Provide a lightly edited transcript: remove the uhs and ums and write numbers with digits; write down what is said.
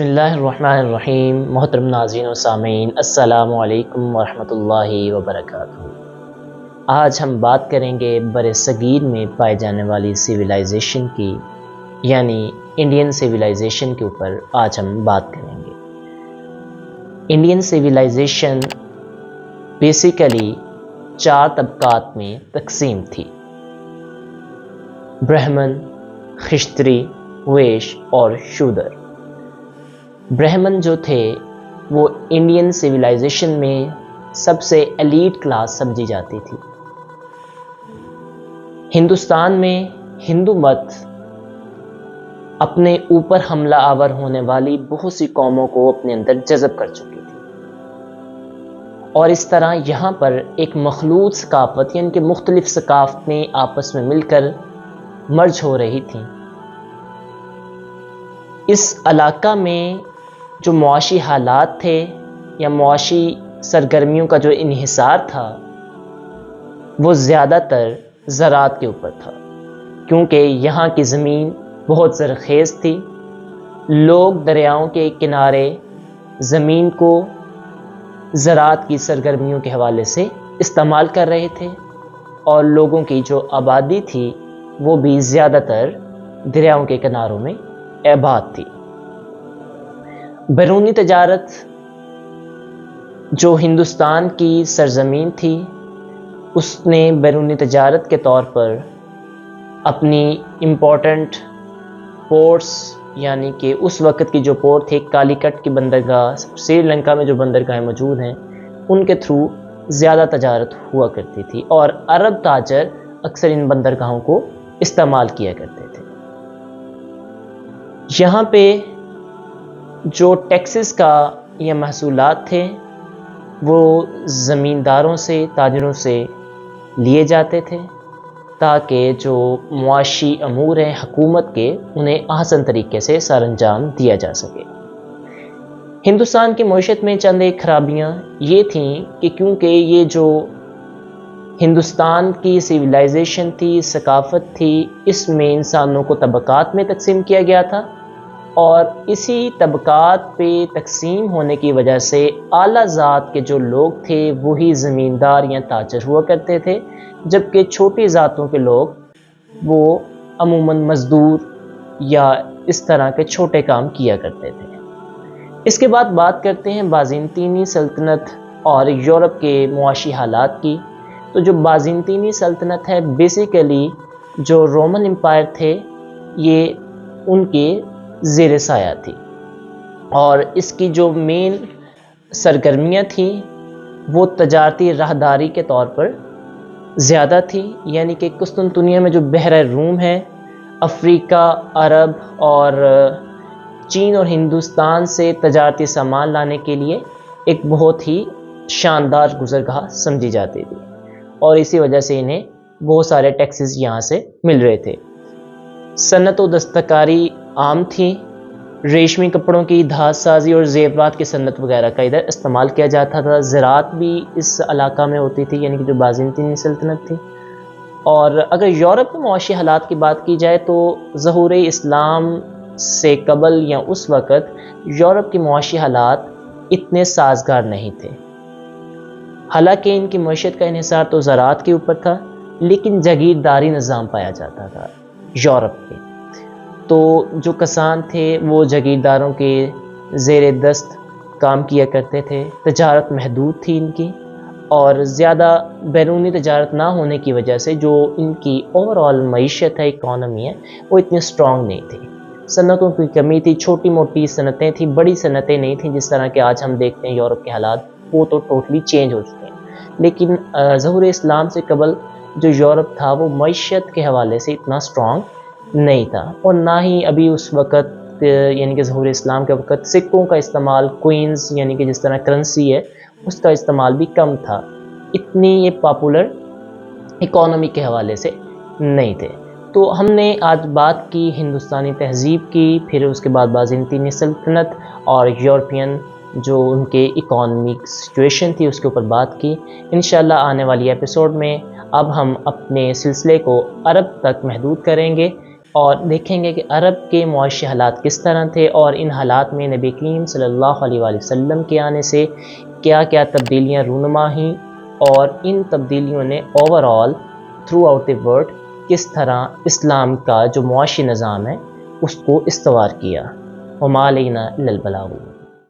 بسم اللہ الرحمن الرحیم۔ محترم ناظرین و سامعین، السلام علیکم ورحمۃ اللہ وبرکاتہ۔ آج ہم بات کریں گے بر صغیر میں پائے جانے والی سویلائزیشن کی، یعنی انڈین سویلائزیشن کے اوپر آج ہم بات کریں گے۔ انڈین سویلائزیشن بیسیکلی 4 طبقات میں تقسیم تھی: برہمن، خشتری، ویش اور شودر۔ برہمن جو تھے وہ انڈین سویلائزیشن میں سب سے ایلیٹ کلاس سمجھی جاتی تھی۔ ہندوستان میں ہندو مت اپنے اوپر حملہ آور ہونے والی بہت سی قوموں کو اپنے اندر جذب کر چکی تھی، اور اس طرح یہاں پر ایک مخلوط ثقافت، یعنی کہ مختلف ثقافتیں آپس میں مل کر مرج ہو رہی تھیں۔ اس علاقہ میں جو معاشی حالات تھے یا معاشی سرگرمیوں کا جو انحصار تھا وہ زیادہ تر زراعت کے اوپر تھا، کیونکہ یہاں کی زمین بہت زرخیز تھی۔ لوگ دریاؤں کے کنارے زمین کو زراعت کی سرگرمیوں کے حوالے سے استعمال کر رہے تھے، اور لوگوں کی جو آبادی تھی وہ بھی زیادہ تر دریاؤں کے کناروں میں آباد تھی۔ بیرونی تجارت جو ہندوستان کی سرزمین تھی، اس نے بیرونی تجارت کے طور پر اپنی امپورٹنٹ پورٹس، یعنی کہ اس وقت کی جو پورٹ تھے، کالی کٹ کی بندرگاہ، سری لنکا میں جو بندرگاہیں موجود ہیں، ان کے تھرو زیادہ تجارت ہوا کرتی تھی، اور عرب تاجر اکثر ان بندرگاہوں کو استعمال کیا کرتے تھے۔ یہاں پہ جو ٹیکسز کا یا محصولات تھے وہ زمینداروں سے، تاجروں سے لیے جاتے تھے، تاکہ جو معاشی امور ہیں حکومت کے، انہیں آسان طریقے سے سر انجام دیا جا سکے۔ ہندوستان کی معیشت میں چند ایک خرابیاں یہ تھیں کہ کیونکہ یہ جو ہندوستان کی سویلائزیشن تھی، ثقافت تھی، اس میں انسانوں کو طبقات میں تقسیم کیا گیا تھا، اور اسی طبقات پہ تقسیم ہونے کی وجہ سے اعلیٰ ذات کے جو لوگ تھے وہی زمیندار یا تاجر ہوا کرتے تھے، جبکہ چھوٹی ذاتوں کے لوگ وہ عموماً مزدور یا اس طرح کے چھوٹے کام کیا کرتے تھے۔ اس کے بعد بات کرتے ہیں بازنطینی سلطنت اور یورپ کے معاشی حالات کی۔ تو جو بازنطینی سلطنت ہے، بیسیکلی جو رومن امپائر تھے، یہ ان کے زیر سایہ تھی، اور اس کی جو مین سرگرمیاں تھیں وہ تجارتی راہداری کے طور پر زیادہ تھی، یعنی کہ قسطنطنیہ میں جو بحر روم ہے، افریقہ، عرب اور چین اور ہندوستان سے تجارتی سامان لانے کے لیے ایک بہت ہی شاندار گزرگاہ سمجھی جاتی تھی، اور اسی وجہ سے انہیں بہت سارے ٹیکسز یہاں سے مل رہے تھے۔ صنعت و دستکاری عام تھی، ریشمی کپڑوں کی دھات سازی اور زیورات کی صنعت وغیرہ کا ادھر استعمال کیا جاتا تھا۔ زراعت بھی اس علاقہ میں ہوتی تھی، یعنی کہ جو بازنطینی سلطنت تھی۔ اور اگر یورپ کے معاشی حالات کی بات کی جائے تو ظہور اسلام سے قبل یا اس وقت یورپ کے معاشی حالات اتنے سازگار نہیں تھے۔ حالانکہ ان کی معیشت کا انحصار تو زراعت کے اوپر تھا، لیکن جاگیرداری نظام پایا جاتا تھا یورپ میں۔ تو جو کسان تھے وہ جاگیرداروں کے زیر دست کام کیا کرتے تھے، تجارت محدود تھی ان کی، اور زیادہ بیرونی تجارت نہ ہونے کی وجہ سے جو ان کی اوور آل معیشت ہے، اکانومی ہے، وہ اتنی اسٹرانگ نہیں تھی۔ صنعتوں کی کمی تھی، چھوٹی موٹی صنعتیں تھیں، بڑی صنعتیں نہیں تھیں جس طرح کہ آج ہم دیکھتے ہیں یورپ کے حالات، وہ تو ٹوٹلی چینج ہو چکے ہیں۔ لیکن ظہور اسلام سے قبل جو یورپ تھا وہ معیشت کے حوالے سے اتنا اسٹرانگ نہیں تھا، اور نہ ہی ابھی اس وقت یعنی کہ ظہور اسلام کے وقت سکوں کا استعمال، کوئنز یعنی کہ جس طرح کرنسی ہے، اس کا استعمال بھی کم تھا، اتنی یہ پاپولر اکانومی کے حوالے سے نہیں تھے۔ تو ہم نے آج بات کی ہندوستانی تہذیب کی، پھر اس کے بعد بازنطینی سلطنت اور یورپین جو ان کے اکانومک سچویشن تھی اس کے اوپر بات کی۔ انشاءاللہ آنے والی ایپیسوڈ میں اب ہم اپنے سلسلے کو عرب تک محدود کریں گے، اور دیکھیں گے کہ عرب کے معاشی حالات کس طرح تھے، اور ان حالات میں نبی کریم صلی اللہ علیہ وآلہ وسلم کے آنے سے کیا کیا تبدیلیاں رونما ہوئیں، اور ان تبدیلیوں نے over all through out the world کس طرح اسلام کا جو معاشی نظام ہے اس کو استوار کیا۔ وما علینا الا البلاغ۔